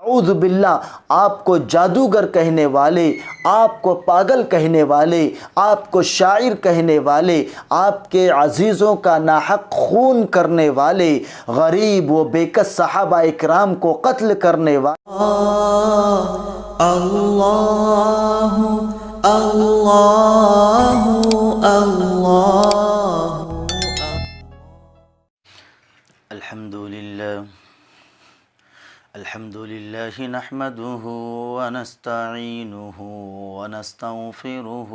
اعوذ باللہ، آپ کو جادوگر کہنے والے، آپ کو پاگل کہنے والے، آپ کو شاعر کہنے والے، آپ کے عزیزوں کا ناحق خون کرنے والے، غریب و بےکس صحابہ اکرام کو قتل کرنے والے۔ اللہ اللہ اللہ۔ الحمد لله نحمده ونستعينه ونستغفره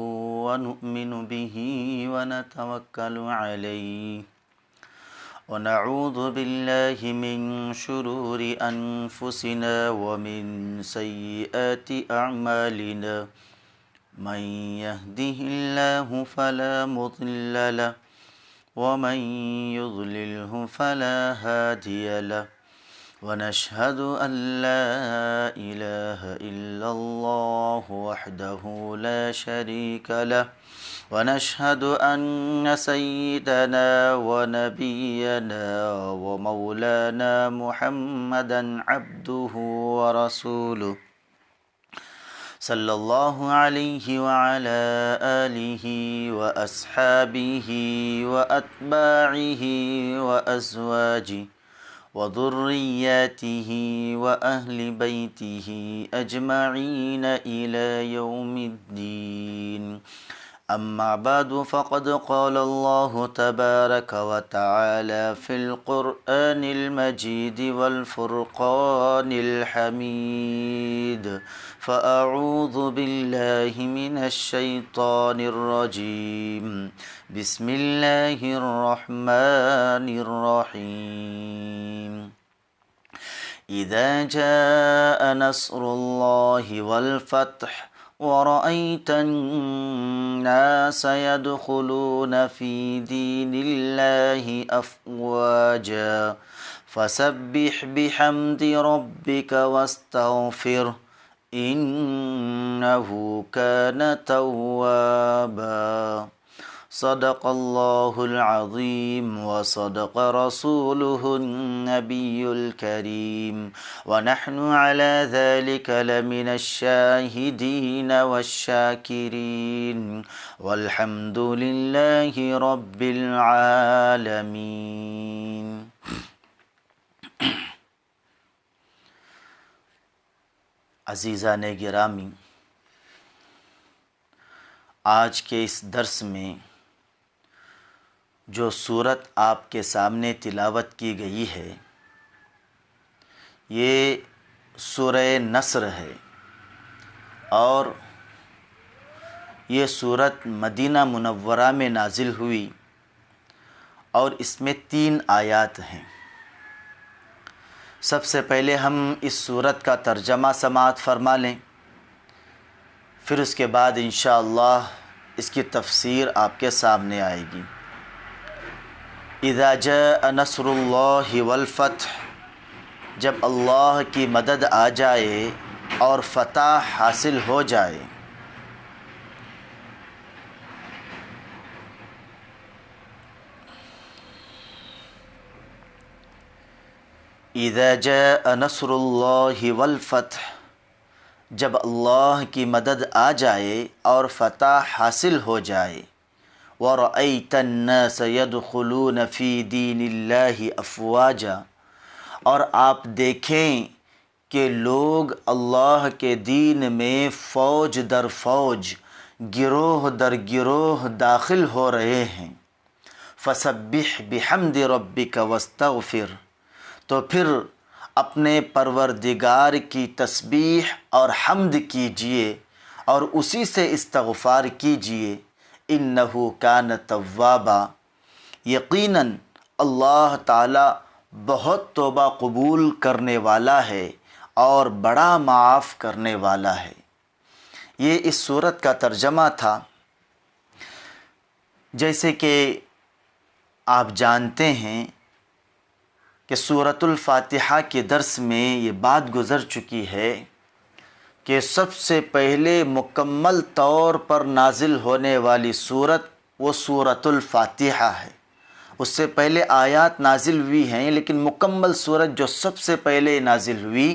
ونؤمن به ونتوكل عليه ونعوذ بالله من شرور أنفسنا ومن سيئات أعمالنا من يهده الله فلا مضل له ومن يضلله فلا هادي له ونشهد أن لا إله إلا الله وحده لا شريك له ونشهد أن سيدنا ونبينا ومولانا محمدا عبده ورسوله صلى الله عليه وعلى آله وأصحابه وأتباعه وأزواجه وذرياته وأهل بيته أجمعين إلى يوم الدين. أما بعد فقد قال الله تبارك وتعالى في القرآن المجيد والفرقان الحميد: فأعوذ بالله من الشيطان الرجيم، بسم الله الرحمن الرحيم. إذا جاء نصر الله والفتح ورأيت الناس يدخلون في دين الله أفواجا فسبح بحمد ربك واستغفره إنه كان توابا. صدق الله العظيم وصدق رسوله النبي الكريم ونحن على ذلك لمن الشاهدين والشاكرين والحمد لله رب العالمين. عزیزان گرامی، آج کے اس درس میں جو صورت آپ کے سامنے تلاوت کی گئی ہے یہ سورہ نصر ہے، اور یہ صورت مدینہ منورہ میں نازل ہوئی اور اس میں 3 آیات ہیں. سب سے پہلے ہم اس صورت کا ترجمہ سماعت فرما لیں، پھر اس کے بعد انشاءاللہ اس کی تفسیر آپ کے سامنے آئے گی. اذا جاء نصر اللہ والفتح، جب اللہ کی مدد آ جائے اور فتح حاصل ہو جائے. اذا جاء نصر اللہ والفتح، جب اللہ کی مدد آ جائے اور فتح حاصل ہو جائے. وَرَأَيْتَ النَّاسَ يَدْخُلُونَ فِي دِينِ اللَّهِ أَفْوَاجًا، اور آپ دیکھیں کہ لوگ اللہ کے دین میں فوج در فوج، گروہ در گروہ داخل ہو رہے ہیں. فَسَبِّحْ بِحَمْدِ رَبِّكَ وَاسْتَغْفِرْ، تو پھر اپنے پروردگار کی تسبیح اور حمد کیجئے اور اسی سے استغفار کیجئے. انہ کان توابا، یقیناً اللہ تعالی بہت توبہ قبول کرنے والا ہے اور بڑا معاف کرنے والا ہے. یہ اس صورت کا ترجمہ تھا. جیسے کہ آپ جانتے ہیں کہ سورۃ الفاتحہ کے درس میں یہ بات گزر چکی ہے کہ سب سے پہلے مکمل طور پر نازل ہونے والی صورت وہ سورۃ الفاتحہ ہے. اس سے پہلے آیات نازل ہوئی ہیں، لیکن مکمل صورت جو سب سے پہلے نازل ہوئی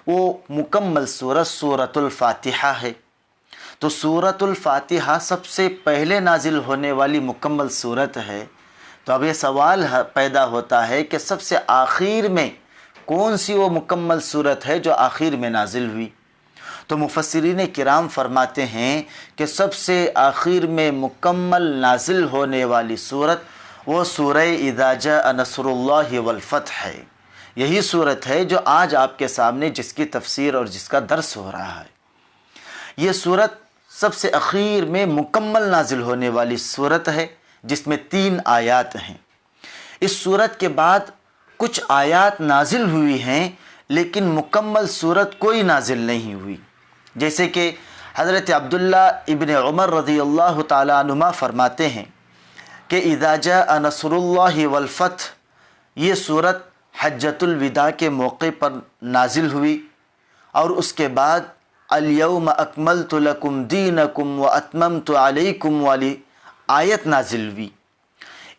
وہ مکمل سورت سورۃ الفاتحہ ہے۔ تو سورۃ الفاتحہ سب سے پہلے نازل ہونے والی مکمل سورت ہے۔ تو اب یہ سوال پیدا ہوتا ہے کہ سب سے آخر میں کون سی وہ مکمل سورت ہے جو آخر میں نازل ہوئی؟ تو مفسرین کرام فرماتے ہیں کہ سب سے آخر میں مکمل نازل ہونے والی سورت وہ سورہ اذا جاء نصر اللہ والفتح ہے۔ یہی سورت ہے جو آج آپ کے سامنے جس کی تفسیر اور جس کا درس ہو رہا ہے۔ یہ سورت سب سے اخیر میں مکمل نازل ہونے والی سورت ہے، جس میں 3 آیات ہیں۔ اس سورت کے بعد کچھ آیات نازل ہوئی ہیں، لیکن مکمل سورت کوئی نازل نہیں ہوئی۔ جیسے کہ حضرت عبداللہ ابن عمر رضی اللہ تعالیٰ عنہما فرماتے ہیں کہ اذا جاء نصر اللہ والفتح یہ سورت حجۃ الوداع کے موقع پر نازل ہوئی، اور اس کے بعد الیوم اکملت لکم دینکم واتممت علیکم والی آیت نازل ہوئی۔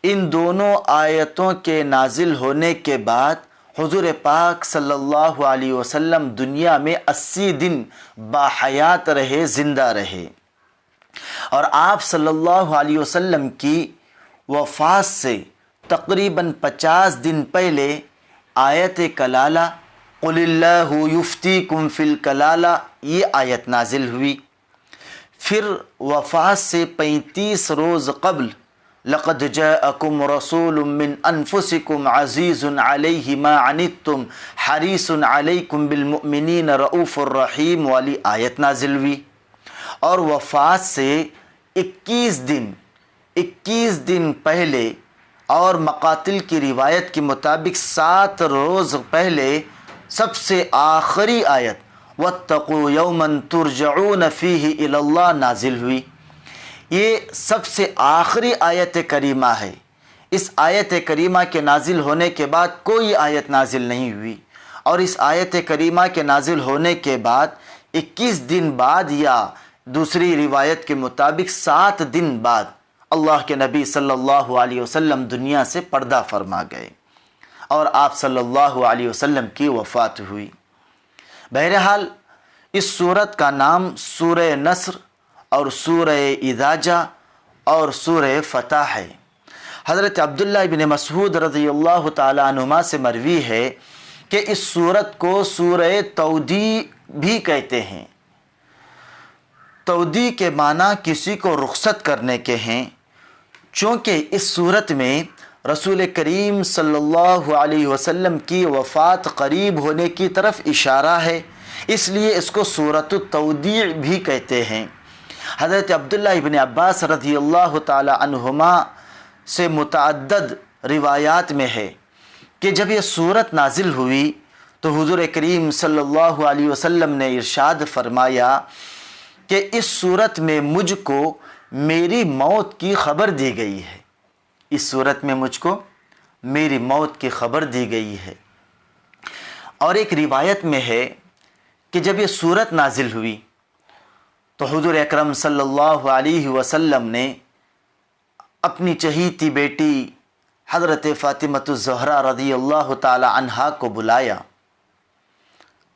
ان دونوں آیتوں کے نازل ہونے کے بعد حضور پاک صلی اللہ علیہ وسلم دنیا میں 80 دن باحیات رہے، زندہ رہے، اور آپ صلی اللہ علیہ وسلم کی وفات سے تقریباً 50 دن پہلے آیت کلالہ قل اللہ یفتیکم فی الکلالہ یہ آیت نازل ہوئی۔ پھر وفات سے 35 روز قبل لقد جاءکم رسول من انفسکم عزیز علیہ ما عنتم حریص علیکم بالمؤمنین رؤوف الرحیم والی آیت نازل ہوئی، اور وفات سے 21 دن پہلے اور مقاتل کی روایت کے مطابق 7 روز پہلے سب سے آخری آیت واتقوا یوما ترجعون فیہ الی اللہ نازل ہوئی۔ یہ سب سے آخری آیت کریمہ ہے۔ اس آیت کریمہ کے نازل ہونے کے بعد کوئی آیت نازل نہیں ہوئی، اور اس آیت کریمہ کے نازل ہونے کے بعد 21 دن بعد یا دوسری روایت کے مطابق 7 دن بعد اللہ کے نبی صلی اللہ علیہ وسلم دنیا سے پردہ فرما گئے، اور آپ صلی اللہ علیہ وسلم کی وفات ہوئی۔ بہرحال اس سورت کا نام سورہ نصر اور سورہ اذا جاء اور سورہ فتح ہے۔ حضرت عبداللہ ابن مسعود رضی اللہ تعالیٰ عنہما سے مروی ہے کہ اس سورت کو سورہ تودیع بھی کہتے ہیں۔ تودیع کے معنی کسی کو رخصت کرنے کے ہیں، چونکہ اس سورت میں رسول کریم صلی اللہ علیہ وسلم کی وفات قریب ہونے کی طرف اشارہ ہے، اس لیے اس کو سورۃ التودیع بھی کہتے ہیں۔ حضرت عبداللہ ابن عباس رضی اللہ تعالی عنہما سے متعدد روایات میں ہے کہ جب یہ سورت نازل ہوئی تو حضور کریم صلی اللہ علیہ وسلم نے ارشاد فرمایا کہ اس سورت میں مجھ کو میری موت کی خبر دی گئی ہے، اس سورت میں مجھ کو میری موت کی خبر دی گئی ہے۔ اور ایک روایت میں ہے کہ جب یہ سورت نازل ہوئی تو حضور اکرم صلی اللہ علیہ وسلم نے اپنی چہیتی بیٹی حضرت فاطمۃ الزہرا رضی اللہ تعالی عنہا کو بلایا،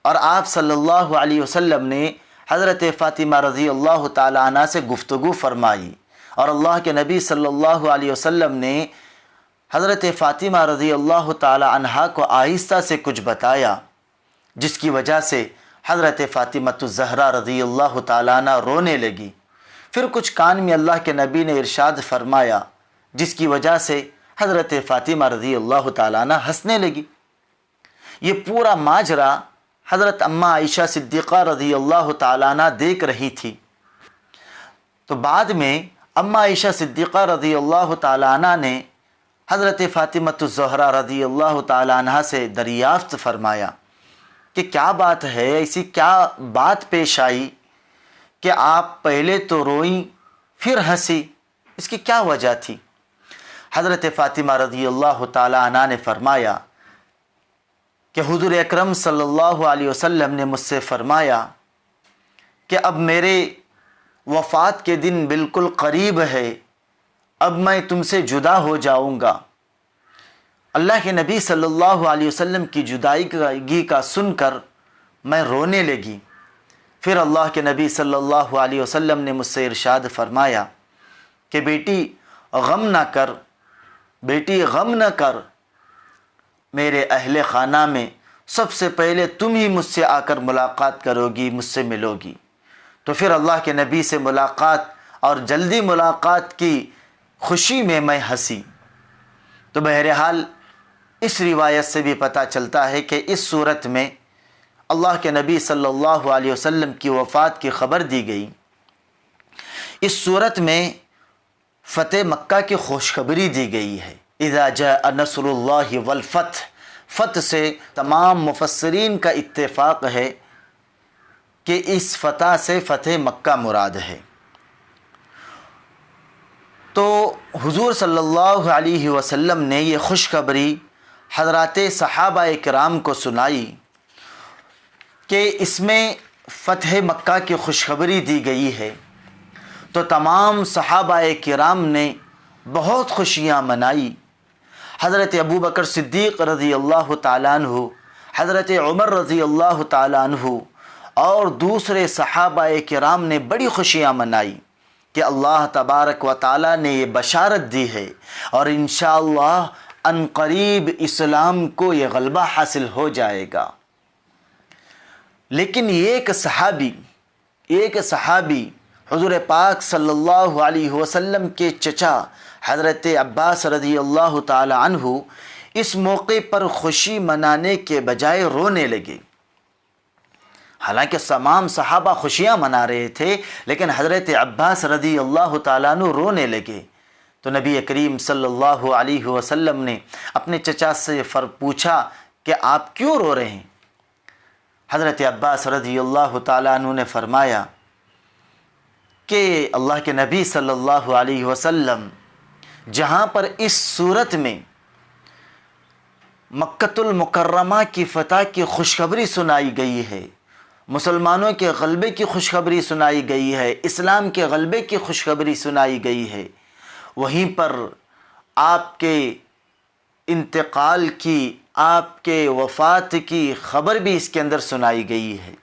اور آپ صلی اللہ علیہ وسلم نے حضرت فاطمہ رضی اللہ تعالی عنہا سے گفتگو فرمائی، اور اللہ کے نبی صلی اللہ علیہ وسلم نے حضرت فاطمہ رضی اللہ تعالی عنہا کو آہستہ سے کچھ بتایا، جس کی وجہ سے حضرت فاطمۃ الزہرا رضی اللہ تعالیٰ عنہ رونے لگی۔ پھر کچھ کان میں اللہ کے نبی نے ارشاد فرمایا، جس کی وجہ سے حضرت فاطمہ رضی اللہ تعالیٰ عنہ ہنسنے لگی۔ یہ پورا ماجرا حضرت اماں عائشہ صدیقہ رضی اللہ تعالیٰ عنہ دیکھ رہی تھی۔ تو بعد میں اماں عائشہ صدیقہ رضی اللہ تعالیٰ عنہ نے حضرت فاطمۃ الزہرا رضی اللہ تعالیٰ عنہ سے دریافت فرمایا کہ کیا بات ہے، ایسی کیا بات پیش آئی کہ آپ پہلے تو روئیں پھر ہنسی، اس کی کیا وجہ تھی؟ حضرت فاطمہ رضی اللہ تعالی عنہ نے فرمایا کہ حضور اکرم صلی اللہ علیہ وسلم نے مجھ سے فرمایا کہ اب میرے وفات کے دن بالکل قریب ہے، اب میں تم سے جدا ہو جاؤں گا۔ اللہ کے نبی صلی اللہ علیہ وسلم کی جدائیگی کا سن کر میں رونے لگی۔ پھر اللہ کے نبی صلی اللہ علیہ وسلم نے مجھ سے ارشاد فرمایا کہ بیٹی غم نہ کر، بیٹی غم نہ کر، میرے اہل خانہ میں سب سے پہلے تم ہی مجھ سے آ کر ملاقات کرو گی، مجھ سے ملو گی۔ تو پھر اللہ کے نبی سے ملاقات اور جلدی ملاقات کی خوشی میں میں ہنسی۔ تو بہرحال اس روایت سے بھی پتہ چلتا ہے کہ اس صورت میں اللہ کے نبی صلی اللہ علیہ وسلم کی وفات کی خبر دی گئی۔ اس صورت میں فتح مکہ کی خوشخبری دی گئی ہے۔ اذا جاء نصر اللہ والفتح، فتح سے تمام مفسرین کا اتفاق ہے کہ اس فتح سے فتح مکہ مراد ہے۔ تو حضور صلی اللہ علیہ وسلم نے یہ خوشخبری حضرات صحابہ کرام کو سنائی کہ اس میں فتح مکہ کی خوشخبری دی گئی ہے۔ تو تمام صحابہ کرام نے بہت خوشیاں منائی۔ حضرت ابو بکر صدیق رضی اللہ تعالیٰ عنہ، حضرت عمر رضی اللہ تعالیٰ عنہ اور دوسرے صحابہ کرام نے بڑی خوشیاں منائی کہ اللہ تبارک و تعالیٰ نے یہ بشارت دی ہے اور انشاءاللہ ان قریب اسلام کو یہ غلبہ حاصل ہو جائے گا۔ لیکن ایک صحابی حضور پاک صلی اللہ علیہ وسلم کے چچا حضرت عباس رضی اللہ تعالی عنہ اس موقع پر خوشی منانے کے بجائے رونے لگے۔ حالانکہ تمام صحابہ خوشیاں منا رہے تھے، لیکن حضرت عباس رضی اللہ تعالیٰ عنہ رونے لگے۔ تو نبی کریم صلی اللہ علیہ وسلم نے اپنے چچا سے پوچھا کہ آپ کیوں رو رہے ہیں؟ حضرت عباس رضی اللہ تعالیٰ عنہ نے فرمایا کہ اللہ کے نبی صلی اللہ علیہ وسلم جہاں پر اس صورت میں مکۃ المکرمہ کی فتح کی خوشخبری سنائی گئی ہے، مسلمانوں کے غلبے کی خوشخبری سنائی گئی ہے، اسلام کے غلبے کی خوشخبری سنائی گئی ہے، وہیں پر آپ کے انتقال کی، آپ کے وفات کی خبر بھی اس کے اندر سنائی گئی ہے۔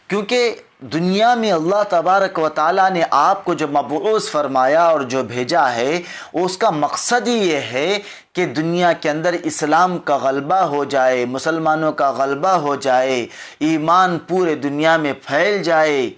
کیونکہ دنیا میں اللہ تبارک و تعالیٰ نے آپ کو جو مبعوث فرمایا اور جو بھیجا ہے، اس کا مقصد ہی یہ ہے کہ دنیا کے اندر اسلام کا غلبہ ہو جائے، مسلمانوں کا غلبہ ہو جائے، ایمان پورے دنیا میں پھیل جائے،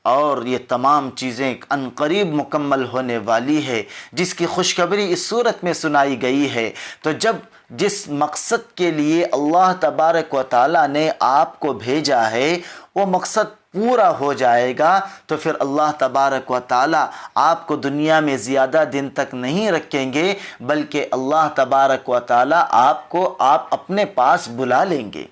اور یہ تمام چیزیں ان قریب مکمل ہونے والی ہے، جس کی خوشخبری اس صورت میں سنائی گئی ہے۔ تو جب جس مقصد کے لیے اللہ تبارک و تعالیٰ نے آپ کو بھیجا ہے وہ مقصد پورا ہو جائے گا، تو پھر اللہ تبارک و تعالیٰ آپ کو دنیا میں زیادہ دن تک نہیں رکھیں گے، بلکہ اللہ تبارک و تعالیٰ آپ اپنے پاس بلا لیں گے۔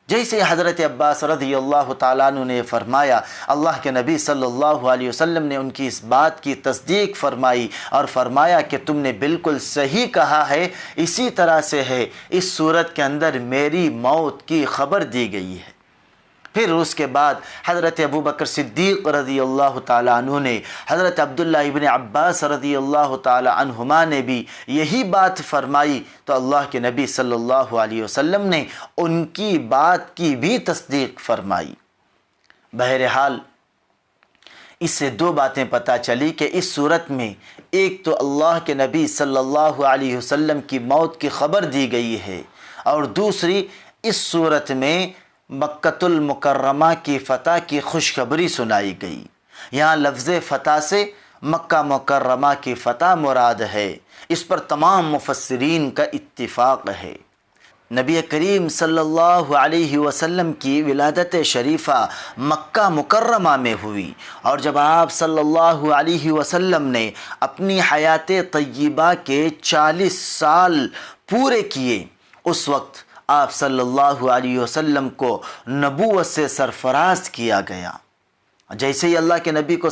جیسے حضرت عباس رضی اللہ تعالیٰ عنہ نے فرمایا، اللہ کے نبی صلی اللہ علیہ وسلم نے ان کی اس بات کی تصدیق فرمائی اور فرمایا کہ تم نے بالکل صحیح کہا ہے، اسی طرح سے ہے، اس صورت کے اندر میری موت کی خبر دی گئی ہے۔ پھر اس کے بعد حضرت ابو بکر صدیق رضی اللہ تعالیٰ عنہ نے، حضرت عبداللہ ابن عباس رضی اللہ تعالیٰ عنہما نے بھی یہی بات فرمائی، تو اللہ کے نبی صلی اللہ علیہ وسلم نے ان کی بات کی بھی تصدیق فرمائی۔ بہرحال اس سے دو باتیں پتہ چلی کہ اس صورت میں ایک تو اللہ کے نبی صلی اللہ علیہ وسلم کی موت کی خبر دی گئی ہے، اور دوسری اس صورت میں مکۃ المکرمہ کی فتح کی خوشخبری سنائی گئی۔ یہاں لفظ فتح سے مکہ مکرمہ کی فتح مراد ہے، اس پر تمام مفسرین کا اتفاق ہے۔ نبی کریم صلی اللہ علیہ وسلم کی ولادت شریفہ مکہ مکرمہ میں ہوئی، اور جب آپ صلی اللہ علیہ وسلم نے اپنی حیات طیبہ کے 40 سال پورے کیے، اس وقت آپ صلی اللہ علیہ وسلم کو نبوت سے سرفراز کیا گیا۔ جیسے ہی اللہ کے نبی کو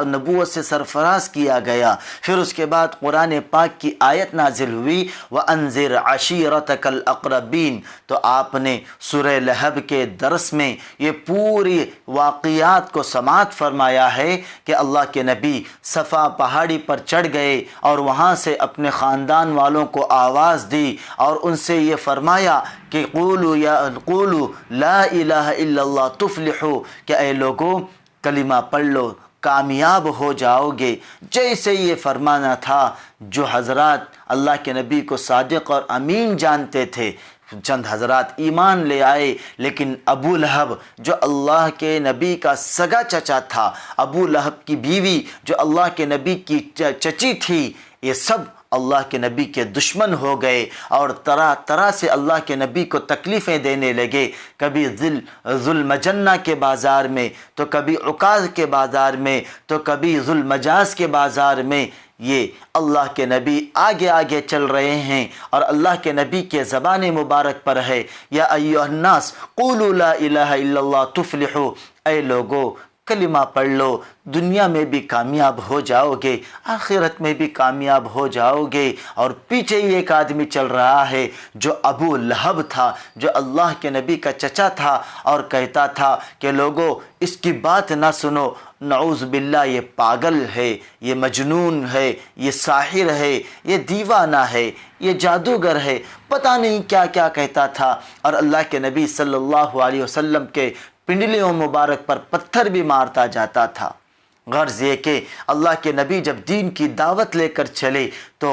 نبوت سے سرفراز کیا گیا، پھر اس کے بعد قرآن پاک کی آیت نازل ہوئی، وَأَنذِرْ عَشِيرَتَكَ الْأَقْرَبِينَ، تو آپ نے سورہ لہب کے درس میں یہ پوری واقعات کو سماعت فرمایا ہے کہ اللہ کے نبی صفا پہاڑی پر چڑھ گئے اور وہاں سے اپنے خاندان والوں کو آواز دی اور ان سے یہ فرمایا کہ قولوا لا الہ الا اللہ تفلحوا، کہ اے لوگوں کلمہ پڑھ لو کامیاب ہو جاؤ گے۔ جیسے یہ فرمانا تھا، جو حضرات اللہ کے نبی کو صادق اور امین جانتے تھے، چند حضرات ایمان لے آئے، لیکن ابو لہب جو اللہ کے نبی کا سگا چچا تھا، ابو لہب کی بیوی جو اللہ کے نبی کی چچی تھی، یہ سب اللہ کے نبی کے دشمن ہو گئے اور طرح طرح سے اللہ کے نبی کو تکلیفیں دینے لگے، کبھی ذوالمجنہ کے بازار میں، تو کبھی عکاظ کے بازار میں، تو کبھی ذوالمجاز کے بازار میں۔ یہ اللہ کے نبی آگے آگے چل رہے ہیں اور اللہ کے نبی کے زبان مبارک پر ہے، یا ایھا الناس قولوا لا الہ الا اللہ تفلحوا، اے لوگو کلمہ پڑھ لو، دنیا میں بھی کامیاب ہو جاؤ گے، آخرت میں بھی کامیاب ہو جاؤ گے۔ اور پیچھے ہی ایک آدمی چل رہا ہے جو ابو لہب تھا، جو اللہ کے نبی کا چچا تھا، اور کہتا تھا کہ لوگوں اس کی بات نہ سنو، نعوذ باللہ یہ پاگل ہے، یہ مجنون ہے، یہ ساحر ہے، یہ دیوانہ ہے، یہ جادوگر ہے، پتہ نہیں کیا کیا کہتا تھا، اور اللہ کے نبی صلی اللہ علیہ وسلم کے پنڈلیوں مبارک پر پتھر بھی مارتا جاتا تھا۔ غرض یہ کہ اللہ کے نبی جب دین کی دعوت لے کر چلے تو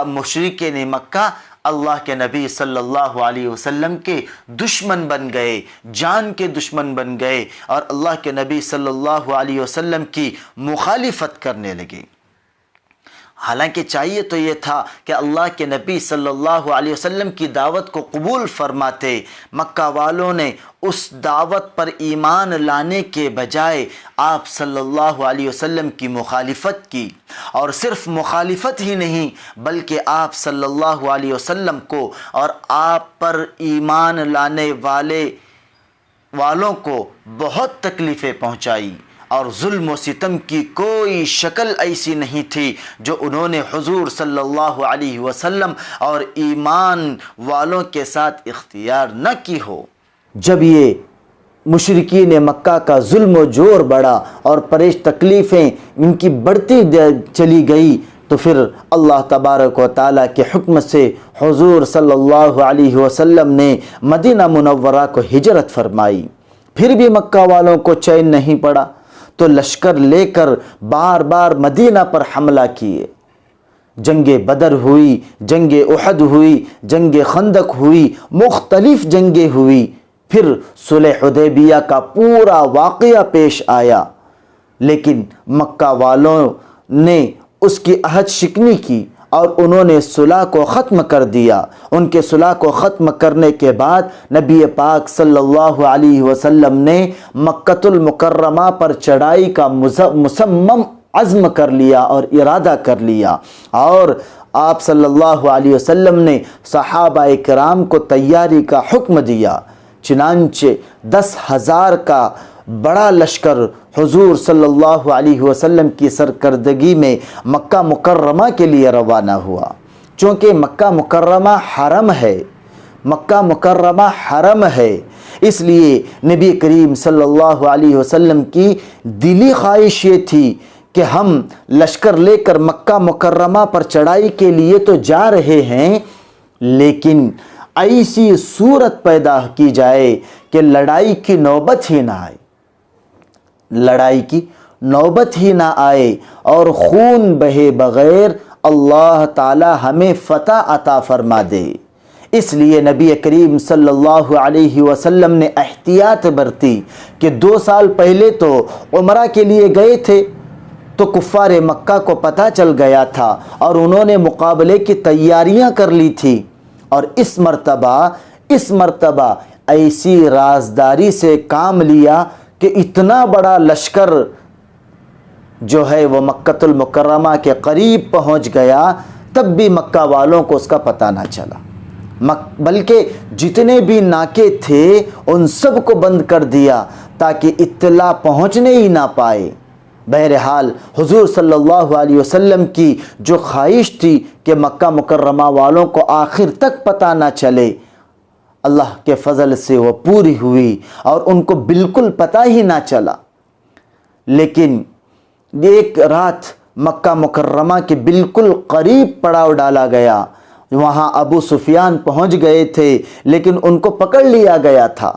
مشرکین مکہ اللہ کے نبی صلی اللہ علیہ وسلم کے دشمن بن گئے، جان کے دشمن بن گئے، اور اللہ کے نبی صلی اللہ علیہ وسلم کی مخالفت کرنے لگے۔ حالانکہ چاہیے تو یہ تھا کہ اللہ کے نبی صلی اللہ علیہ وسلم کی دعوت کو قبول فرماتے، مکہ والوں نے اس دعوت پر ایمان لانے کے بجائے آپ صلی اللہ علیہ وسلم کی مخالفت کی، اور صرف مخالفت ہی نہیں بلکہ آپ صلی اللہ علیہ وسلم کو اور آپ پر ایمان لانے والوں کو بہت تکلیفیں پہنچائی، اور ظلم و ستم کی کوئی شکل ایسی نہیں تھی جو انہوں نے حضور صلی اللہ علیہ وسلم اور ایمان والوں کے ساتھ اختیار نہ کی ہو۔ جب یہ مشرکین مکہ کا ظلم و جور بڑھا اور تکلیفیں ان کی بڑھتی چلی گئی، تو پھر اللہ تبارک و تعالیٰ کے حکم سے حضور صلی اللہ علیہ وسلم نے مدینہ منورہ کو ہجرت فرمائی۔ پھر بھی مکہ والوں کو چین نہیں پڑا تو لشکر لے کر بار بار مدینہ پر حملہ کیے۔ جنگ بدر ہوئی، جنگ احد ہوئی، جنگ خندق ہوئی، مختلف جنگیں ہوئی، پھر صلح حدیبیہ کا پورا واقعہ پیش آیا، لیکن مکہ والوں نے اس کی عہد شکنی کی اور انہوں نے صلح کو ختم کر دیا۔ ان کے صلح کو ختم کرنے کے بعد نبی پاک صلی اللہ علیہ وسلم نے مکۃ المکرمہ پر چڑھائی کا مصمم عزم کر لیا اور ارادہ کر لیا، اور آپ صلی اللہ علیہ وسلم نے صحابہ کرام کو تیاری کا حکم دیا۔ چنانچہ 10,000 کا بڑا لشکر حضور صلی اللہ علیہ وسلم کی سرکردگی میں مکہ مکرمہ کے لیے روانہ ہوا۔ چونکہ مکہ مکرمہ حرم ہے، مکہ مکرمہ حرم ہے، اس لیے نبی کریم صلی اللہ علیہ وسلم کی دلی خواہش یہ تھی کہ ہم لشکر لے کر مکہ مکرمہ پر چڑھائی کے لیے تو جا رہے ہیں، لیکن ایسی صورت پیدا کی جائے کہ لڑائی کی نوبت ہی نہ آئے، لڑائی کی نوبت ہی نہ آئے اور خون بہے بغیر اللہ تعالی ہمیں فتح عطا فرما دے۔ اس لیے نبی کریم صلی اللہ علیہ وسلم نے احتیاط برتی کہ 2 سال پہلے تو عمرہ کے لیے گئے تھے تو کفار مکہ کو پتہ چل گیا تھا اور انہوں نے مقابلے کی تیاریاں کر لی تھی، اور اس مرتبہ ایسی رازداری سے کام لیا کہ اتنا بڑا لشکر جو ہے وہ مکۃ المکرمہ کے قریب پہنچ گیا، تب بھی مکہ والوں کو اس کا پتہ نہ چلا، بلکہ جتنے بھی ناکے تھے ان سب کو بند کر دیا تاکہ اطلاع پہنچنے ہی نہ پائے۔ بہرحال حضور صلی اللہ علیہ وسلم کی جو خواہش تھی کہ مکہ مکرمہ والوں کو آخر تک پتہ نہ چلے، اللہ کے فضل سے وہ پوری ہوئی اور ان کو بالکل پتہ ہی نہ چلا۔ لیکن ایک رات مکہ مکرمہ کے بالکل قریب پڑاؤ ڈالا گیا، وہاں ابو سفیان پہنچ گئے تھے لیکن ان کو پکڑ لیا گیا تھا،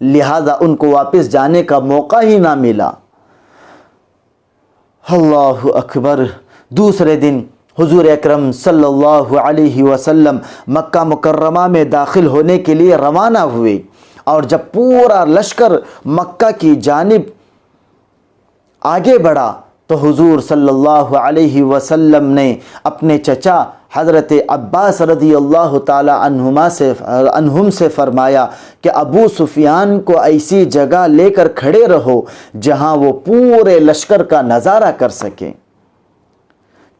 لہذا ان کو واپس جانے کا موقع ہی نہ ملا۔ اللہ اکبر۔ دوسرے دن حضور اکرم صلی اللہ علیہ وسلم مکہ مکرمہ میں داخل ہونے کے لیے روانہ ہوئے، اور جب پورا لشکر مکہ کی جانب آگے بڑھا تو حضور صلی اللہ علیہ وسلم نے اپنے چچا حضرت عباس رضی اللہ تعالی عنہم سے فرمایا کہ ابو سفیان کو ایسی جگہ لے کر کھڑے رہو جہاں وہ پورے لشکر کا نظارہ کر سکیں۔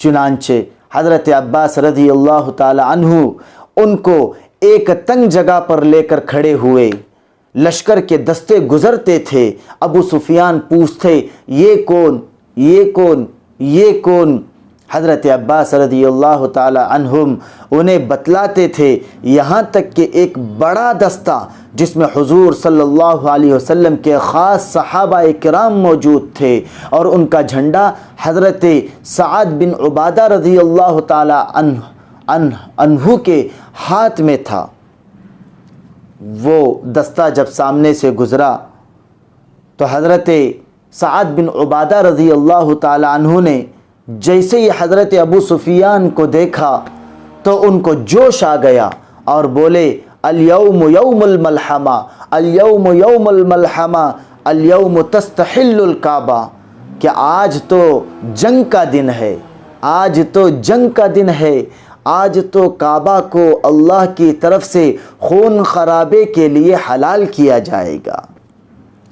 چنانچہ حضرت عباس رضی اللہ تعالی عنہ ان کو ایک تنگ جگہ پر لے کر کھڑے ہوئے۔ لشکر کے دستے گزرتے تھے، ابو سفیان پوچھتے یہ کون، یہ کون، یہ کون؟ حضرت عباس رضی اللہ تعالی عنہم انہیں بتلاتے تھے، یہاں تک کہ ایک بڑا دستہ جس میں حضور صلی اللہ علیہ وسلم کے خاص صحابہ کرام موجود تھے اور ان کا جھنڈا حضرت سعد بن عبادہ رضی اللہ تعالی عنہ کے ہاتھ میں تھا۔ وہ دستہ جب سامنے سے گزرا تو حضرت سعد بن عبادہ رضی اللہ تعالی عنہ نے جیسے ہی حضرت ابو سفیان کو دیکھا تو ان کو جوش آ گیا اور بولے الیوم یوم الملحمہ، الیوم یوم الملحمہ، الیوم تستحل الکعبہ، کہ آج تو جنگ کا دن ہے، آج تو جنگ کا دن ہے، آج تو کعبہ کو اللہ کی طرف سے خون خرابے کے لیے حلال کیا جائے گا۔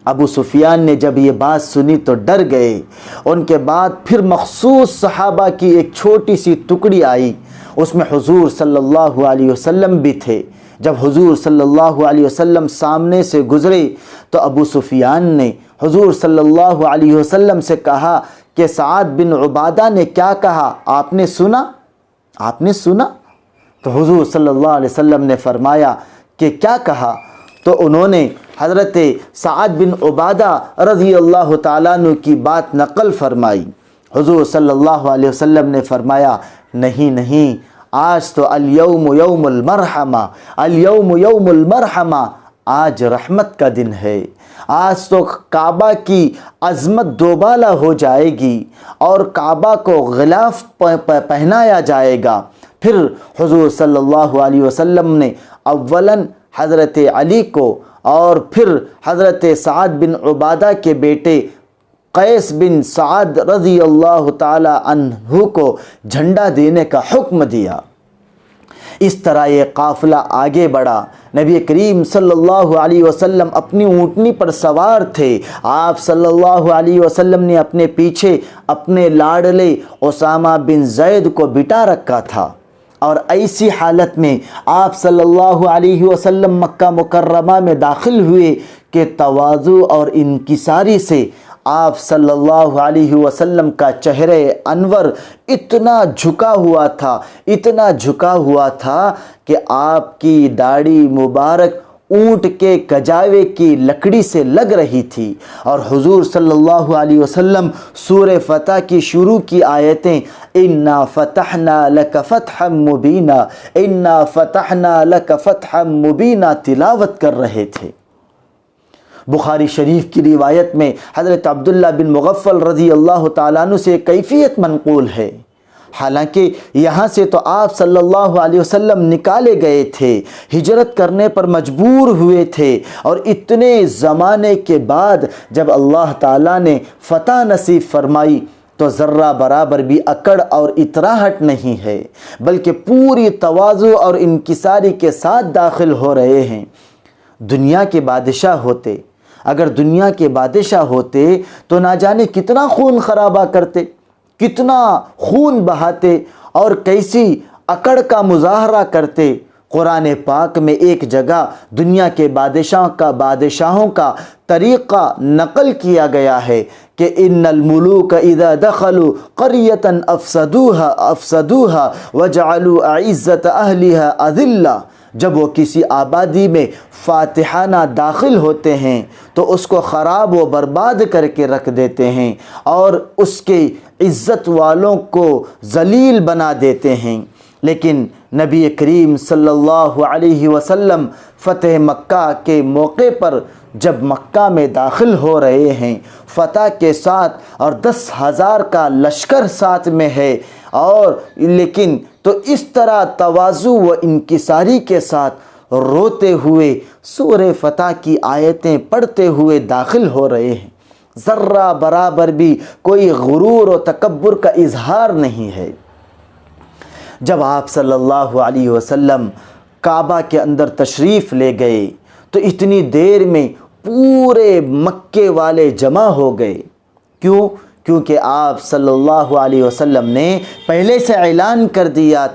ابو سفیان نے جب یہ بات سنی تو ڈر گئے۔ ان کے بعد پھر مخصوص صحابہ کی ایک چھوٹی سی ٹکڑی آئی، اس میں حضور صلی اللہ علیہ وسلم بھی تھے۔ جب حضور صلی اللہ علیہ وسلم سامنے سے گزرے تو ابو سفیان نے حضور صلی اللہ علیہ وسلم سے کہا کہ سعد بن عبادہ نے کیا کہا، آپ نے سنا؟ آپ نے سنا؟ تو حضور صلی اللہ علیہ وسلم نے فرمایا کہ کیا کہا؟ تو انہوں نے حضرت سعد بن عبادہ رضی اللہ تعالیٰ عنہ کی بات نقل فرمائی۔ حضور صلی اللہ علیہ وسلم نے فرمایا نہیں نہیں، آج تو الیوم یوم المرحمہ، الیوم یوم المرحمہ، آج رحمت کا دن ہے، آج تو کعبہ کی عظمت دوبالا ہو جائے گی اور کعبہ کو غلاف پہنایا جائے گا۔ پھر حضور صلی اللہ علیہ وسلم نے اولاً حضرت علی کو اور پھر حضرت سعد بن عبادہ کے بیٹے قیس بن سعد رضی اللہ تعالی عنہ کو جھنڈا دینے کا حکم دیا۔ اس طرح یہ قافلہ آگے بڑھا۔ نبی کریم صلی اللہ علیہ وسلم اپنی اونٹنی پر سوار تھے۔ آپ صلی اللہ علیہ وسلم نے اپنے پیچھے اپنے لاڈلے اسامہ بن زید کو بٹھا رکھا تھا، اور ایسی حالت میں آپ صلی اللہ علیہ وسلم مکہ مکرمہ میں داخل ہوئے کہ تواضع اور انکساری سے آپ صلی اللہ علیہ وسلم کا چہرہ انور اتنا جھکا ہوا تھا، اتنا جھکا ہوا تھا کہ آپ کی داڑھی مبارک اونٹ کے کجاوے کی لکڑی سے لگ رہی تھی، اور حضور صلی اللہ علیہ وسلم سورہ فتح کی شروع کی آیتیں اِنَّا فَتَحْنَا لَكَ فَتْحًا مُبِينًا، اِنَّا فَتَحْنَا لَكَ فَتْحًا مُبِينًا تلاوت کر رہے تھے۔ بخاری شریف کی روایت میں حضرت عبداللہ بن مغفل رضی اللہ تعالیٰ عنہ سے کیفیت منقول ہے۔ حالانکہ یہاں سے تو آپ صلی اللہ علیہ وسلم نکالے گئے تھے، ہجرت کرنے پر مجبور ہوئے تھے، اور اتنے زمانے کے بعد جب اللہ تعالیٰ نے فتح نصیب فرمائی تو ذرہ برابر بھی اکڑ اور اتراہٹ نہیں ہے، بلکہ پوری تواضع اور انکساری کے ساتھ داخل ہو رہے ہیں۔ دنیا کے بادشاہ ہوتے، اگر دنیا کے بادشاہ ہوتے تو نہ جانے کتنا خون خرابہ کرتے، کتنا خون بہاتے اور کیسی اکڑ کا مظاہرہ کرتے۔ قرآن پاک میں ایک جگہ دنیا کے بادشاہوں کا طریقہ نقل کیا گیا ہے کہ ان الملوک اذا دخلوا قریۃ افسدوها وجعلوا اعزۃ اہلها اذلہ، جب وہ کسی آبادی میں فاتحانہ داخل ہوتے ہیں تو اس کو خراب و برباد کر کے رکھ دیتے ہیں اور اس کے عزت والوں کو ذلیل بنا دیتے ہیں۔ لیکن نبی کریم صلی اللہ علیہ وسلم فتح مکہ کے موقع پر جب مکہ میں داخل ہو رہے ہیں فتح کے ساتھ اور 10,000 کا لشکر ساتھ میں ہے، اور لیکن تو اس طرح تواضع و انکساری کے ساتھ روتے ہوئے سورہ فتح کی آیتیں پڑھتے ہوئے داخل ہو رہے ہیں، ذرہ برابر بھی کوئی غرور و تکبر کا اظہار نہیں ہے۔ جب آپ صلی اللہ علیہ وسلم کعبہ کے اندر تشریف لے گئے تو اتنی دیر میں پورے مکے والے جمع ہو گئے۔ کیونکہ آپ صلی اللہ علیہ وسلم نے پہلے سے اعلان کر دیا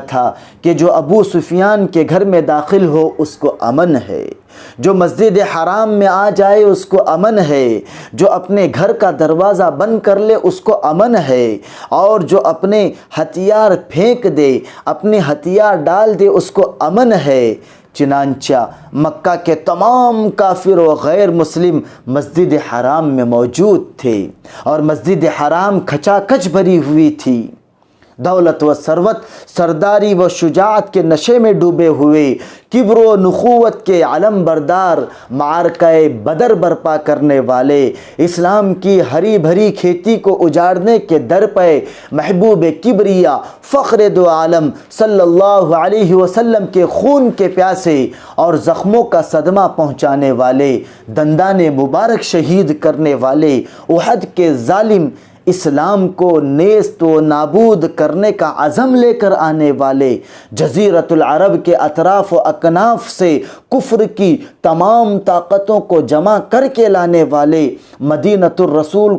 تھا کہ جو ابو سفیان کے گھر میں داخل ہو اس کو امن ہے، جو مسجد حرام میں آ جائے اس کو امن ہے، جو اپنے گھر کا دروازہ بند کر لے اس کو امن ہے، اور جو اپنے ہتھیار پھینک دے، اپنے ہتھیار ڈال دے اس کو امن ہے۔ چنانچہ مکہ کے تمام کافر و غیر مسلم مسجد حرام میں موجود تھے، اور مسجد حرام کھچا کھچ بھری ہوئی تھی۔ دولت و ثروت، سرداری و شجاعت کے نشے میں ڈوبے ہوئے، کبر و نخوت کے علم بردار، معرکہ بدر برپا کرنے والے، اسلام کی ہری بھری کھیتی کو اجاڑنے کے در پہ محبوب کبریا فخر دو عالم صلی اللہ علیہ وسلم کے خون کے پیاسے اور زخموں کا صدمہ پہنچانے والے، دندان مبارک شہید کرنے والے، احد کے ظالم اسلام کو نیست و نابود کرنے کا عزم لے کر آنے والے، جزیرۃ العرب کے اطراف و اکناف سے کفر کی تمام طاقتوں کو جمع کر کے لانے والے، مدینۃ الرسول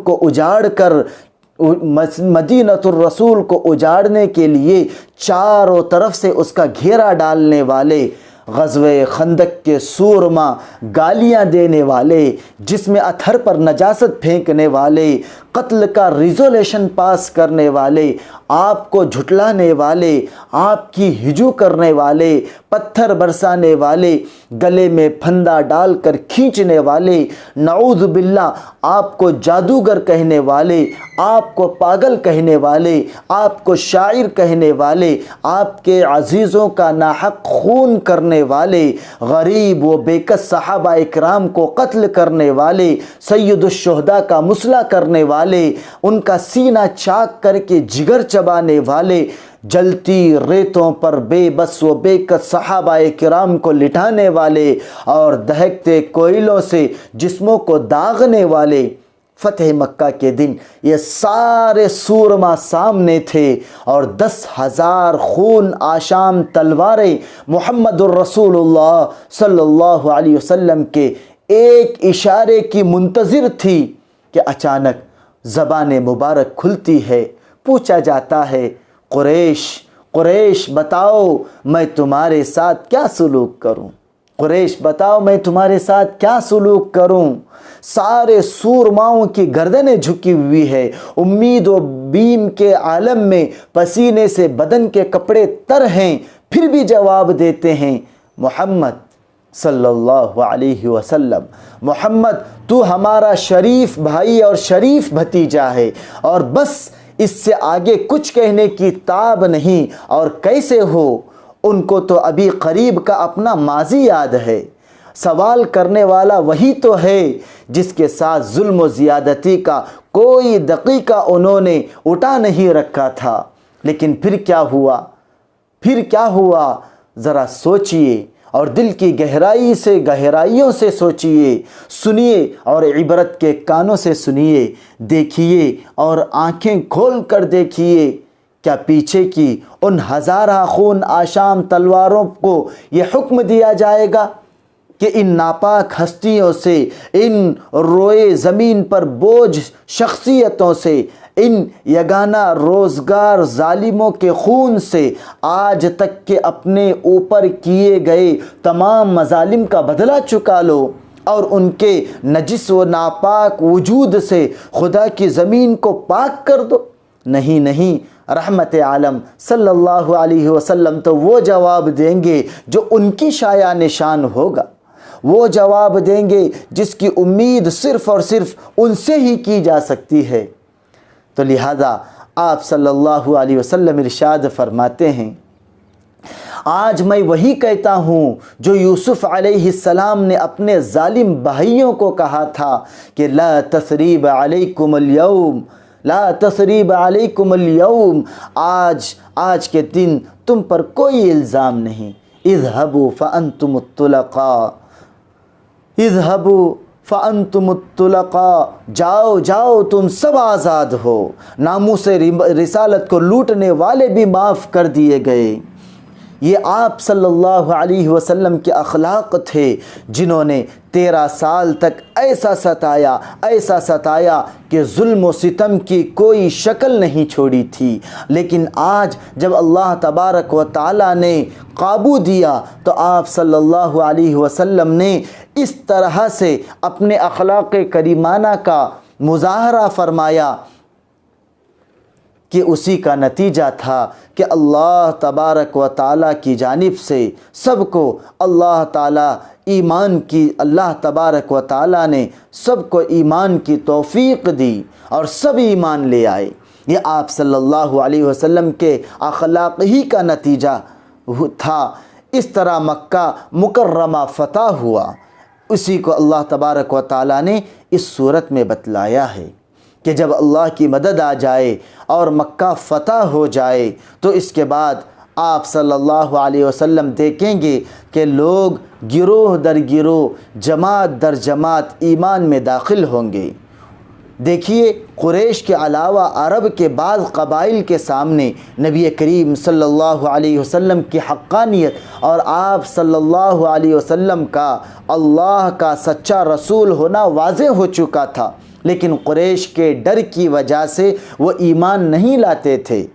کو اجاڑنے کے لیے چاروں طرف سے اس کا گھیرا ڈالنے والے، غزوہ خندق کے سورما گالیاں دینے والے، جس میں اطہر پر نجاست پھینکنے والے، قتل کا ریزولوشن پاس کرنے والے، آپ کو جھٹلانے والے، آپ کی ہجو کرنے والے، پتھر برسانے والے، گلے میں پھندا ڈال کر کھینچنے والے، نعوذ باللہ آپ کو جادوگر کہنے والے، آپ کو پاگل کہنے والے، آپ کو شاعر کہنے والے، آپ کے عزیزوں کا ناحق خون کرنے والے، غریب و بےکس صحابہ اکرام کو قتل کرنے والے، سید الشہداء کا مسئلہ کرنے والے، ان کا سینہ چاک کر کے جگر چبانے والے، جلتی ریتوں پر بے بس و بے کس صحابہ کرام کو لٹانے والے، اور دہکتے کوئلوں سے جسموں کو داغنے والے۔ فتح مکہ کے دن یہ سارے سورما سامنے تھے، اور 10,000 خون آشام تلواریں محمد الرسول اللہ صلی اللہ علیہ وسلم کے ایک اشارے کی منتظر تھی کہ اچانک زبان مبارک کھلتی ہے، پوچھا جاتا ہے، قریش بتاؤ میں تمہارے ساتھ کیا سلوک کروں؟ قریش بتاؤ میں تمہارے ساتھ کیا سلوک کروں؟ سارے سورماؤں کی گردنیں جھکی ہوئی ہے، امید و بیم کے عالم میں پسینے سے بدن کے کپڑے تر ہیں، پھر بھی جواب دیتے ہیں، محمد صلی اللہ علیہ وسلم، محمد تو ہمارا شریف بھائی اور شریف بھتیجا ہے، اور بس اس سے آگے کچھ کہنے کی تاب نہیں۔ اور کیسے ہو؟ ان کو تو ابھی قریب کا اپنا ماضی یاد ہے۔ سوال کرنے والا وہی تو ہے جس کے ساتھ ظلم و زیادتی کا کوئی دقیقہ انہوں نے اٹھا نہیں رکھا تھا۔ لیکن پھر کیا ہوا؟ ذرا سوچئے، اور دل کی گہرائیوں سے سوچئے، سنیے اور عبرت کے کانوں سے سنیے، دیکھیے اور آنکھیں کھول کر دیکھیے۔ کیا پیچھے کی ان ہزارہ خون آشام تلواروں کو یہ حکم دیا جائے گا کہ ان ناپاک ہستیوں سے، ان روئے زمین پر بوجھ شخصیتوں سے، ان یگانہ روزگار ظالموں کے خون سے آج تک کے اپنے اوپر کیے گئے تمام مظالم کا بدلہ چکا لو، اور ان کے نجس و ناپاک وجود سے خدا کی زمین کو پاک کر دو؟ نہیں، رحمت عالم صلی اللہ علیہ وسلم تو وہ جواب دیں گے جو ان کی شایع نشان ہوگا، وہ جواب دیں گے جس کی امید صرف اور صرف ان سے ہی کی جا سکتی ہے۔ تو لہذا آپ صلی اللہ علیہ وسلم ارشاد فرماتے ہیں، آج میں وہی کہتا ہوں جو یوسف علیہ السلام نے اپنے ظالم بھائیوں کو کہا تھا کہ لا تثریب علیکم اليوم، لا تثریب علیکم اليوم، آج کے دن تم پر کوئی الزام نہیں، اذهبوا فانتم الطلقاء، اذهبوا فانتم الطلقاء، جاؤ تم سب آزاد ہو، ناموس رسالت کو لوٹنے والے بھی معاف کر دیے گئے۔ یہ آپ صلی اللہ علیہ وسلم کے اخلاق تھے جنہوں نے 13 سال تک ایسا ستایا کہ ظلم و ستم کی کوئی شکل نہیں چھوڑی تھی، لیکن آج جب اللہ تبارک و تعالیٰ نے قابو دیا تو آپ صلی اللہ علیہ وسلم نے اس طرح سے اپنے اخلاق کریمانہ کا مظاہرہ فرمایا کہ اسی کا نتیجہ تھا کہ اللہ تبارک و تعالیٰ کی جانب سے سب کو اللہ تبارک و تعالیٰ نے سب کو ایمان کی توفیق دی اور سب ایمان لے آئے۔ یہ آپ صلی اللہ علیہ وسلم کے اخلاق ہی کا نتیجہ تھا۔ اس طرح مکہ مکرمہ فتح ہوا، اسی کو اللہ تبارک و تعالیٰ نے اس صورت میں بتلایا ہے کہ جب اللہ کی مدد آ جائے اور مکہ فتح ہو جائے تو اس کے بعد آپ صلی اللہ علیہ وسلم دیکھیں گے کہ لوگ گروہ در گروہ، جماعت در جماعت ایمان میں داخل ہوں گے۔ دیکھیے، قریش کے علاوہ عرب کے بعض قبائل کے سامنے نبی کریم صلی اللہ علیہ وسلم کی حقانیت اور آپ صلی اللہ علیہ وسلم کا اللہ کا سچا رسول ہونا واضح ہو چکا تھا، لیکن قریش کے ڈر کی وجہ سے وہ ایمان نہیں لاتے تھے۔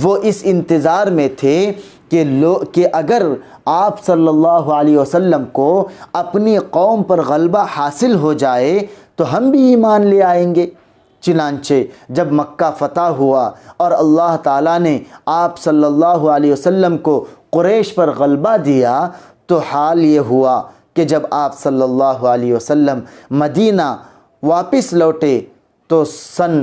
وہ اس انتظار میں تھے کہ اگر آپ صلی اللہ علیہ وسلم کو اپنی قوم پر غلبہ حاصل ہو جائے تو ہم بھی ایمان لے آئیں گے۔ چنانچہ جب مکہ فتح ہوا اور اللہ تعالیٰ نے آپ صلی اللہ علیہ وسلم کو قریش پر غلبہ دیا تو حال یہ ہوا کہ جب آپ صلی اللہ علیہ وسلم مدینہ واپس لوٹے تو سن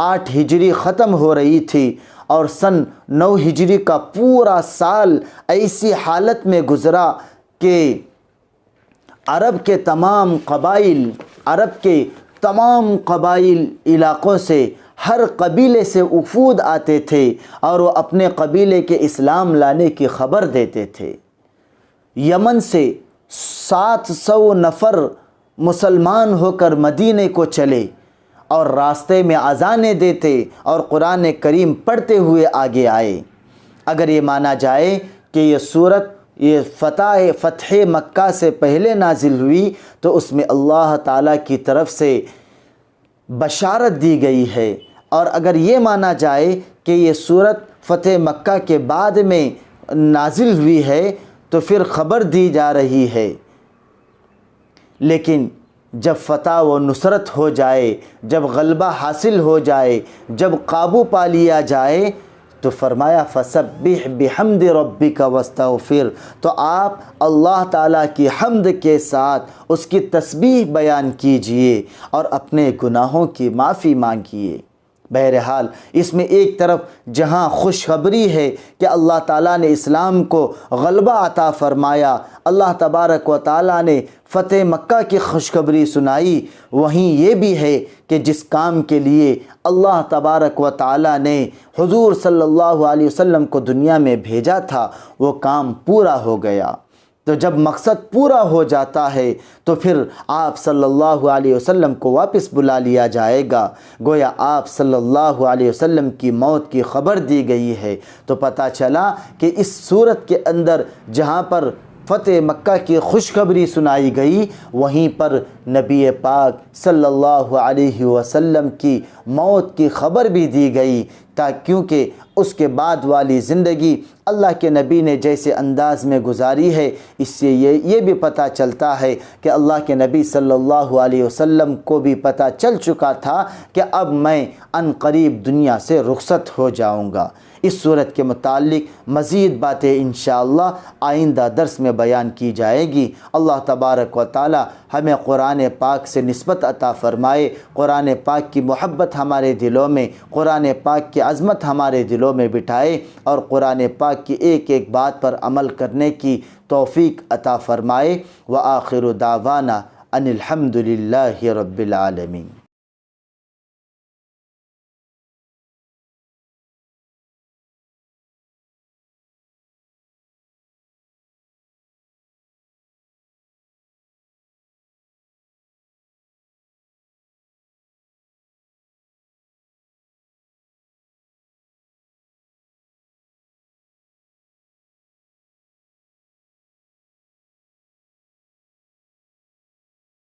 8 ہجری ختم ہو رہی تھی اور سن 9 ہجری کا پورا سال ایسی حالت میں گزرا کہ عرب کے تمام قبائل علاقوں سے ہر قبیلے سے وفود آتے تھے اور وہ اپنے قبیلے کے اسلام لانے کی خبر دیتے تھے۔ یمن سے 700 نفر مسلمان ہو کر مدینے کو چلے اور راستے میں اذانیں دیتے اور قرآن کریم پڑھتے ہوئے آگے آئے۔ اگر یہ مانا جائے کہ یہ سورت فتح مکہ سے پہلے نازل ہوئی تو اس میں اللہ تعالیٰ کی طرف سے بشارت دی گئی ہے، اور اگر یہ مانا جائے کہ یہ سورت فتح مکہ کے بعد میں نازل ہوئی ہے تو پھر خبر دی جا رہی ہے۔ لیکن جب فتح و نصرت ہو جائے، جب غلبہ حاصل ہو جائے، جب قابو پا لیا جائے تو فرمایا فسبح بحمد ربک واستغفر، تو آپ اللہ تعالیٰ کی حمد کے ساتھ اس کی تسبیح بیان کیجئے اور اپنے گناہوں کی معافی مانگیے۔ بہرحال اس میں ایک طرف جہاں خوشخبری ہے کہ اللہ تعالیٰ نے اسلام کو غلبہ عطا فرمایا، اللہ تبارک و تعالیٰ نے فتح مکہ کی خوشخبری سنائی، وہیں یہ بھی ہے کہ جس کام کے لیے اللہ تبارک و تعالیٰ نے حضور صلی اللہ علیہ وسلم کو دنیا میں بھیجا تھا وہ کام پورا ہو گیا۔ تو جب مقصد پورا ہو جاتا ہے تو پھر آپ صلی اللہ علیہ وسلم کو واپس بلا لیا جائے گا، گویا آپ صلی اللہ علیہ وسلم کی موت کی خبر دی گئی ہے۔ تو پتہ چلا کہ اس صورت کے اندر جہاں پر فتح مکہ کی خوشخبری سنائی گئی وہیں پر نبی پاک صلی اللہ علیہ وسلم کی موت کی خبر بھی دی گئی، کیونکہ اس کے بعد والی زندگی اللہ کے نبی نے جیسے انداز میں گزاری ہے، اس سے یہ بھی پتہ چلتا ہے کہ اللہ کے نبی صلی اللہ علیہ وسلم کو بھی پتہ چل چکا تھا کہ اب میں ان قریب دنیا سے رخصت ہو جاؤں گا۔ اس صورت کے متعلق مزید باتیں انشاءاللہ آئندہ درس میں بیان کی جائے گی۔ اللہ تبارک و تعالی ہمیں قرآن پاک سے نسبت عطا فرمائے، قرآن پاک کی محبت ہمارے دلوں میں، قرآن پاک کی عظمت ہمارے دلوں میں بٹھائے، اور قرآن پاک کی ایک ایک بات پر عمل کرنے کی توفیق عطا فرمائے۔ وآخر دعوانا ان الحمد للہ رب العالمین۔